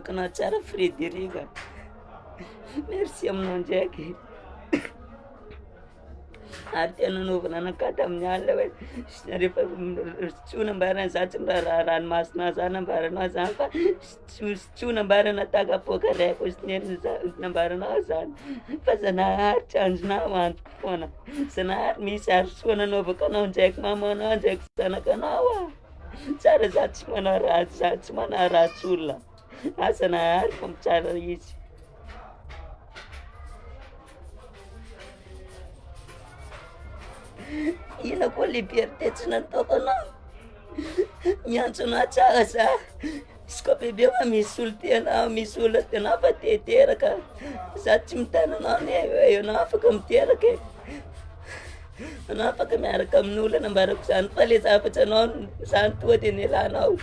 vakinao tsara Frederica. Merci aminao ndraiky. Ary tena nanaovana anakata amin'ny alina hoe rehefa sotroina ambarana za tsy mba ranomasina za nambaranao zany fa sotroina ambarana tagapoaka raiko sineny nambaranao zany fa Zanahary tranonao antoka foana. Zanahary misy arosoa nanaovaka anao ndraiky mamanao ndraiky zanakanao a. Tsara za tsy manao ratsy, za tsy manao ratsy olona. Zanahary fa tsara izy. Ina koa liberté tsy nataoko anao. Miantso anao tsara za. Izy koa bebe fa misy olo tenao, misy olo tenao fa te teraka. Za tsy mitana anao ne anao afaka miteraka e. Anao afaka miaraka amin'olo nambarako zany fa le zavatra anao zany toa de nialanao.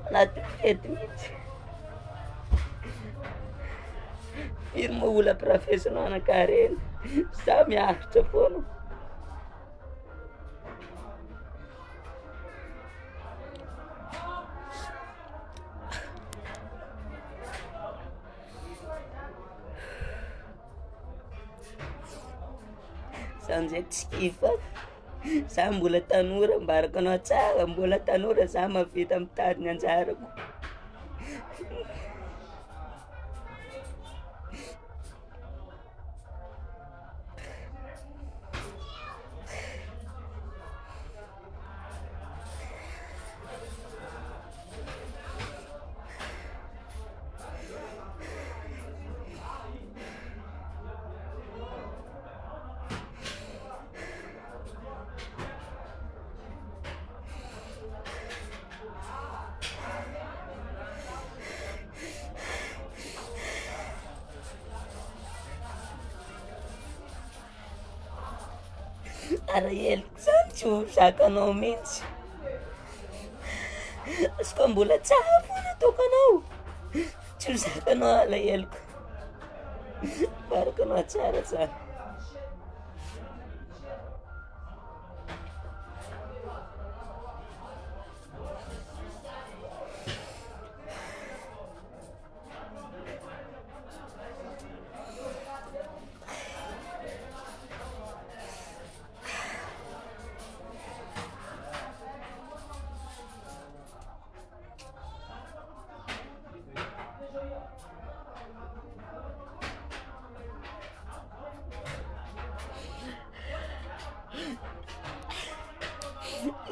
Anaty fety mihitsy. Firy moa ola professional anakareny. Za miaritra foana. Za ndraiky tsy kifa. Za mbola tanora mbaraka anao tsara, mbola tanora za mahavita mitady ny anjarako. Araheloko zany tsy ho zakanao mihitsy. Izy koa mbola tsara foana ataoko anao. Tsy ho zakanao alaheloko. Baraka anao tsara zany.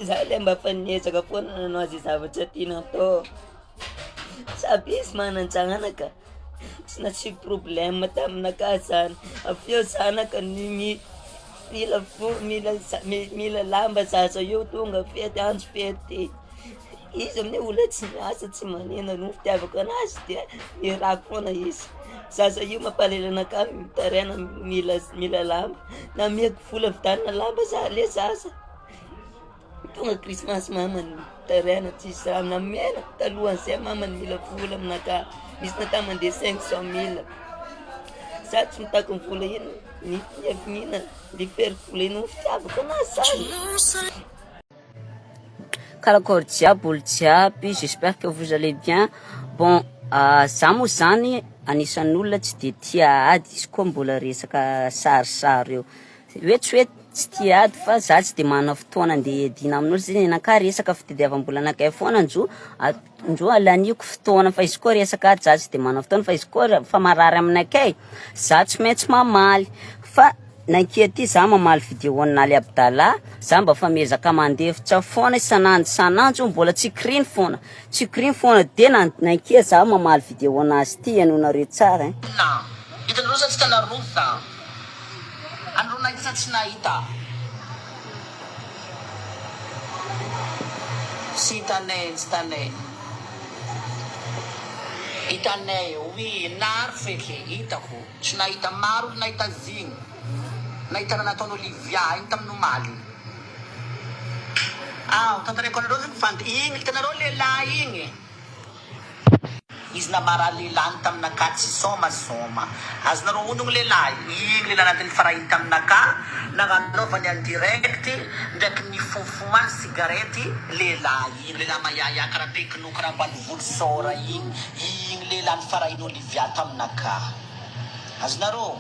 Za le mba fanezaka foana nanao zay zavatra tiana atao. Saby izy manan-janaka. Tsy nasy problème taminaka zany. Aveo zanaka mila lamba zaza io tonga fety andro fety. Izy amin'io olona tsy miasa tsy manina no fitiavako anazy dia irako foana izy. Zaza io mampalahelo anakah mitaraina mila lamba. Na miako vola vidanina lamba za le zaza. Tonga Krismasy mamany taraina tsisy raha na menaka talohan'izay mamany mila vola aminakah. Misy natao mandeha 500 000. Za tsy mitako ny vola ino, nifinina, liferiko vola ino fitiavako anazy zany. Karakory jiaby olo jiaby, j'espère que vous allez bien. Bon, za moa zany anisan'ny olona tsy de tia ady izy koa mbola resaka sarisary io. Hoe tsy hoe tsy tia ady fa za tsy de mana fotoana andeha hiadina amin'olo zany anakah resaka fitadiavam-bola anakay foana ndro alaniko fotoana fa izy koa resaka ady za tsy de mana fotoana fa izy koa fa marary aminakay za tsy maintsy mamaly fa nankety za mamaly vidéo an'Ali Abdallah za mba famezaka mandefitra foana isanandro mbola tsy kriny foana de nankety za mamaly vidéo anazy ty anonareo tsara hitanareo sa tsy tanarotha andro nahita tsy nahita sy hitanay hitanay oe naro feky hitako tsy nahita maro nahita zigny nahita raha nataon'ny Olivia igny tamin'ny omaly tantareko anareo zany igny hitanareo lehilahy igny izy namara lehilahy taminaka tsy somasoma azonareo onogny lehilahy igny lehilahy natin'ny farahiny taminaka nagnanaovany en direct ndraiky nifofomany cigarety lehilahy igny lehilahy mayaya karaha tekinoky raha mbanivolo sora igny lehilahy ny farahiny Olivia taminaka azonareo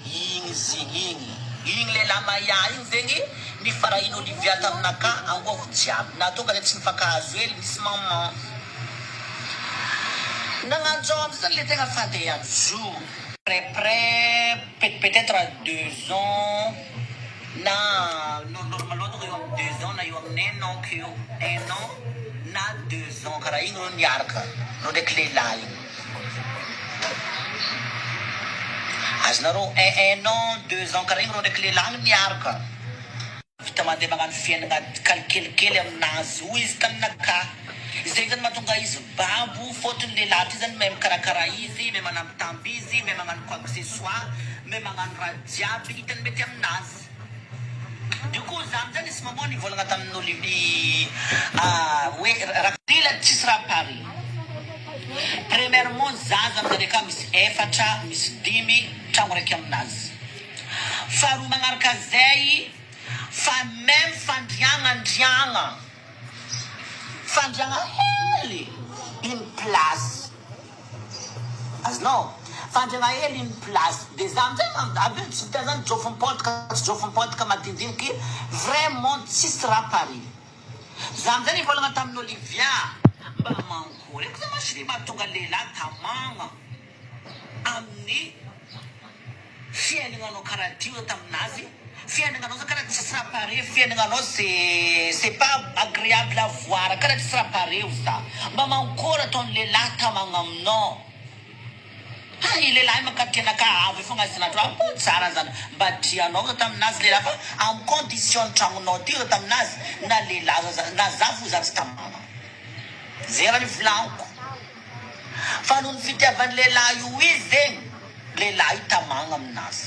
igny zigny igny lehilahy maya igny zegny ny farahiny Olivia taminaka angoko jiaby na tonga tsy nifakahazo hely misy maman nagnanjao am'zany le tegna fandeha jour peut-être à 2 ans na normalement tonga eo amin'ny 2 ans na eo amin'ny 1 an keo 1 an na 2 ans karaha igny ro niaraka ro ndraiky lehilahy igny azonareo 1 an 2 ans karaha igny ro ndraiky lehilahy igny niaraka vita mandeha magnano fiainana kalikelikely aminazy hoy izy taminaka zay zany mahatonga izy babo fotony lehilahy ty zany mahay mikarakara izy mahay manambitamby izy mahay magnano quoi que ce soit mahay magnano raha jiaby hitany mety aminazy du coup zany zany isy mamoa nivolagna tamin'olo hoe rahalila tsisy raha pari premièrement zaza amizany aka misy 4 misy 5 tragno raiky aminazy faharoa magnaraka zay fa même fandriagna hely une place azonao fandriagna hely une place des amizay aby tsy vita zany jofom-podika madindiniky vraiment tsisy raha pari za amizay nivolagna tamin'ny Olivia mba mankory eky za masiri mahatonga lehilahy tamagna amin'ny fiainagnanao karaha tio taminazy fiainagnanao za karaha tsisy raha pare fiainagnanao c'est pas agréable à voir karaha tsisy raha pare za mba mankory ataony lehilahy tamagna aminao lehilahy makatianaka avy fogna zinatro apo tsara zany mba drianao za taminazy lehilahy fa amin'ny condition tragnonao ty za taminazy na lehilahy na za fo za tsy tamagna zay raha nivolaniko fa noho ny fitiavan'ny lehilahy io izy zegny lehilahy tamagna aminazy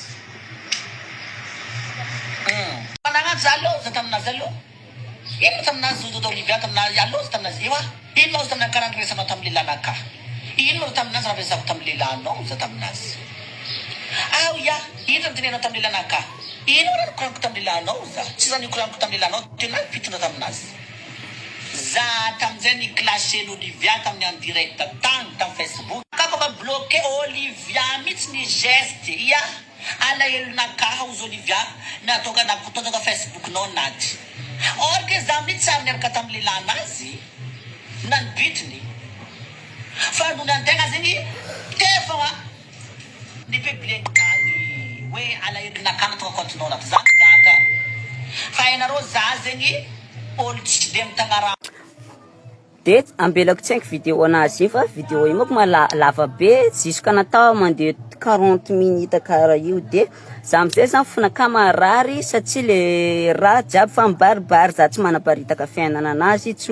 Panangan alo sa tamnazy alo. Ino tamnazy do Olivia tamnazy alo sa tamnazy iwa. Ino sa tamnakarang resa no tamlilana ka. Ino tamnazy resa tamlilano sa tamnazy. Aw ya, ino tineno tamlilana ka. Ino ra kurang tamlilano sa. Sisa ni kurang tamlilano tinay pitu na tamnazy. Za tamzeni clashe Olivia tamni en direct tam Facebook. Kako ba bloquer Olivia mit ni geste ya. Ala helo nakaha ozy Olivia natonga nakotonga Facebook nao naty or ke za mihitsy samy niaraka tamin'ny lehilahy anazy na ny bitiny fa noho nantegna zegny tefagna ny peblieny kany hoe ala helo nakaha natonga kontinao naty zany gaga fa hainareo za zegny olo tsy de mitagna de ambelako tsainky vidéo anazy io fa vidéo io moko lava be jusqu'à natao mandeha 40 minutes karaha io de za amizay zany fona kamarary satria le raha jiaby fa mibaribary za tsy manaparitaka fiainana anazy tsy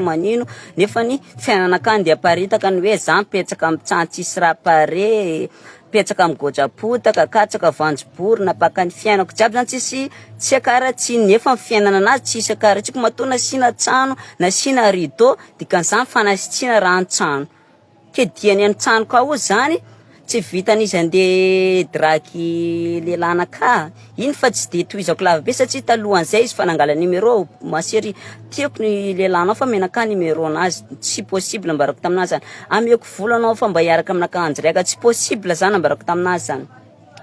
manino nefa ny fiainana ka andeha paritaka ny hoe za mipetsaka amin'ny trano tsisy raha pare petsaka amin'ny gotrapotaka katsaka vanjoborina baka ny fiainako jiaby zany tsy akara tsy nefa fiainana anazy tsisy akara tsiko matoa nasina trano nasina rideau dikan'izany fanasitrina raha an-trano ke diany any trano ka o zany tsy vitan'izy andeha draky lelana ka iny fa tsy de toizako lava be satria talohan'izay izy fa nangala numéro masery tiako ny lelanao fa menaka numéro anazy tsy possible mbarako taminazy zany ameko volanao fa mba hiaraka aminaka anjiraika tsy possible zany mbarako taminazy zany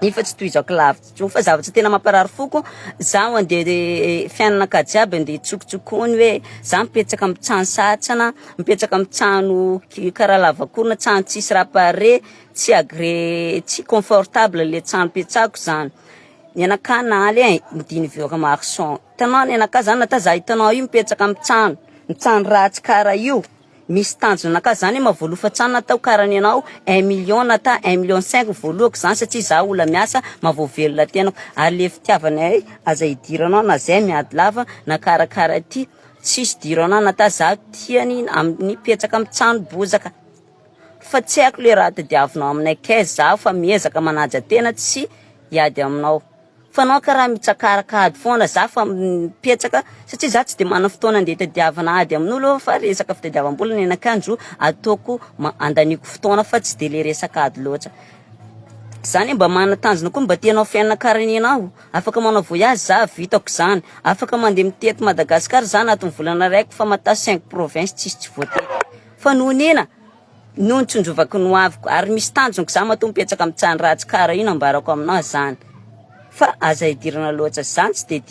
ifa tsy toizako lavitra fa zavatra tena mamparary foko zaho andeha fiainana ka jiaby andeha tsokotsokony hoe za mipetsaka amin'ny trano satrana mipetsaka amin'ny trano karaha lavakorona trano tsisy raha pare tsy agré tsy confortable le trano petsako zany ny anakanaly midiny vioka marchand tanao ny anaka zany nata za hitanao io mipetsaka amin'ny trano ratsy karaha io misy tanjona anaka zany mavolofa trano natao karany anao 1 million nata 1,5 million voalohako zany satria za ola miasa mavoavelona tenako ary le fitiavanay aza hidiranao na zay miady lava na karakara ty tsisy diranao nata za tiany amin'ny petsaka amin'ny trano bozaka fa tsy haiko le raha tadiavinao aminay kay za fa miezaka manaja tena tsy hiady aminao fa anao karaha mitsakaraka ady foana za fa mipetsaka satria za tsy de mana fotoana andeha tadiavana ady amin'olo fa resaka fitadiavam-bola ny anakanjo ataoko andaniko fotoana fa tsy de le resaka ady loatra. Zany mba mana tanjona koa mba tianao fiainana karanenao, afaka manao voyage za vitako zany, afaka mandeha mitety Madagasikara za anatin'ny volana raiky fa mata 5 province tsisy tsy voatety. Fa nohonina noho ny tsonjovako noaviko ary misy tanjona za matoa mipetsaka amin'ny tsany ratsy kara ino ambarako aminao zany. Fa aza idirana loatra zany tsy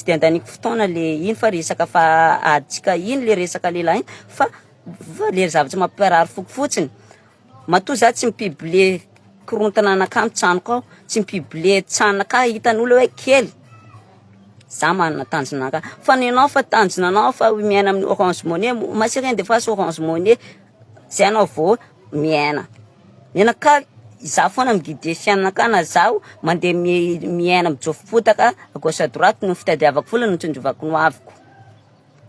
de andaniko fotoana le ino fa resaka fa aditsika ino le resaka lehilahy iny fa le zavatra mampiarary fokofotsiny. Matoa za tsy mipiblie korontana anakah mitsanoko ao, tsy mipiblie tsanaka hitan'olo hoe kely. Za manana tanjona anakah. Fa nenao fa tanjona anao fa miaina amin'ny Orange Money, masy rien de face Orange Money, zay anao vao miaina. Nenakah za foana miguide fiainanakah na zaho mandeha miaina mijofopotaka à gauche à droite no fitadiavako vola no tsonjovako noaviko.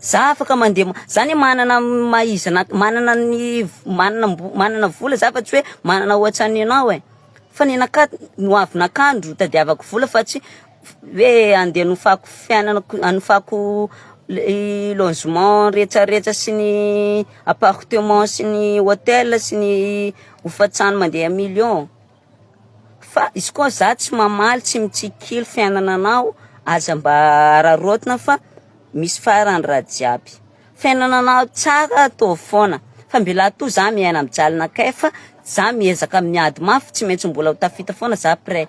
Za afaka mandeha zany manana maizana manana vola za fa tsy hoe manana ohatrany anao fa nenakah noavinakandro tadiavako vola fa tsy hoe andeha nofako fiainana anofako logement rehetrarehetra sy ny appartement sy ny hôtel sy ny hofatrano mandeha million. Fa izy koa za tsy mamaly tsy mitsikilo fiainana anao aza mba rarotina fa misy farany raha jiaby. Fiainana anao tsara atao foana fa mbela to za miaina mijalina kay fa za miezaka miady mafy tsy maintsy mbola ho tafita foana za après.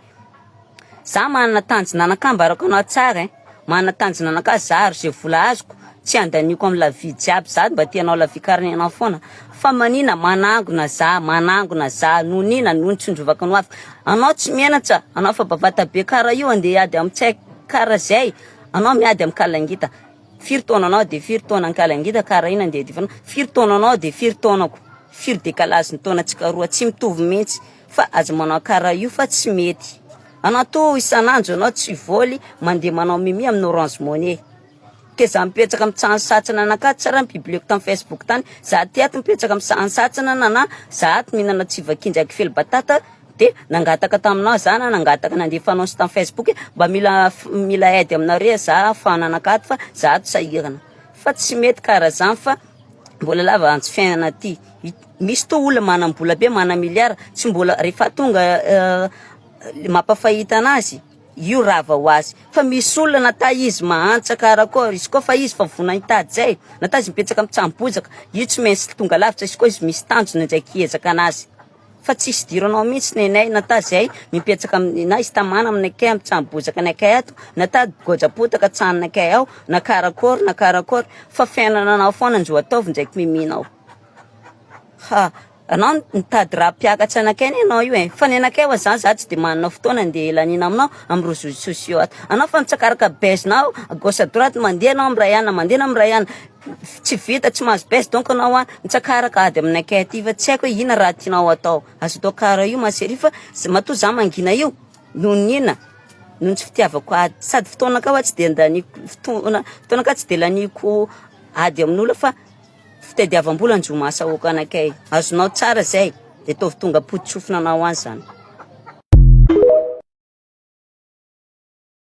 Za manana tanjona anakah mbarako anao tsara manana tanjona anakah za ary zay vola azoko tsy andaniko amin'ny la vie jiaby za mba tianao la vie karanenao foana fa manina manangona za nonina noho ny tsondrovako noaviko. Anao tsy miainatra anao fa bavata be kara io andeha ady amin'ny tsaiky kara zay anao miady amin'ny kalangita. Firy taona anao de firy taona ny kalangita kara ina andeha difanao. Firy taona anao de firy taonako. Firy décalage ny taonantsika roa tsy mitovy mihitsy fa aza manao kara io fa tsy mety. Anao to isanandro anao tsy voly mandeha manao mimi amin'ny Orange Money. Ke za mipetsaka amin'ny satsana anakah tsara mipiblieko tamin'ny Facebook tany. Za tiato mipetsaka amin'ny satsana na za ato mihinana tsivakinjaky fely batata de nangataka taminao za na nangataka nandefa annonce tamin'ny Facebook mba mila aide aminareo za fana anakato fa za ato sahirana. Fa tsy mety kara zany fa mbola lava antsy fiainana ty. Misy to olona manam-bola be mana miliara tsy mbola rehefa tonga mampafahita anazy io rava ho azy. Fa misy olona nata izy mahantsa karakory izy koa fa izy fa vona hitady zay nata izy mipetsaka mitsambotsaka io tsy maintsy tonga lavitra izy koa izy misy tanjona ndraiky hiezaka anazy. Fa tsisy diranao mihitsy nenay nata zay mipetsaka na izy tamana aminakay mitsambotsaka nakay ato nata gojapotaka tsanonakay ao na karakory fa fiainana anao foana njo ataovy ndraiky miminao. Anao mitady raha mpiakatra anakay anao io fa nenakay wa zany za tsy de manana fotoana andeha lanina aminao amin'ny réseaux sociaux ato. Anao fa mitsakaraka bezinao à gauche à droite mandeha anao amin'ny ray ihany tsy vita tsy mahazo beze donc anao mitsakaraka ady aminakay aty fa tsy haiko hoe ina raha tianao atao. Azo atao kara io maseri fa matoa za mangina io noho tsy fitiavako ady sady fotoanaka wa tsy de andaniko fotoanaka tsy de laniko ady amin'olo fa fitadiavam-bola njo mahasahoaka anakay. Azonao tsara zay de tovy tonga podi-tsofina anao any zany.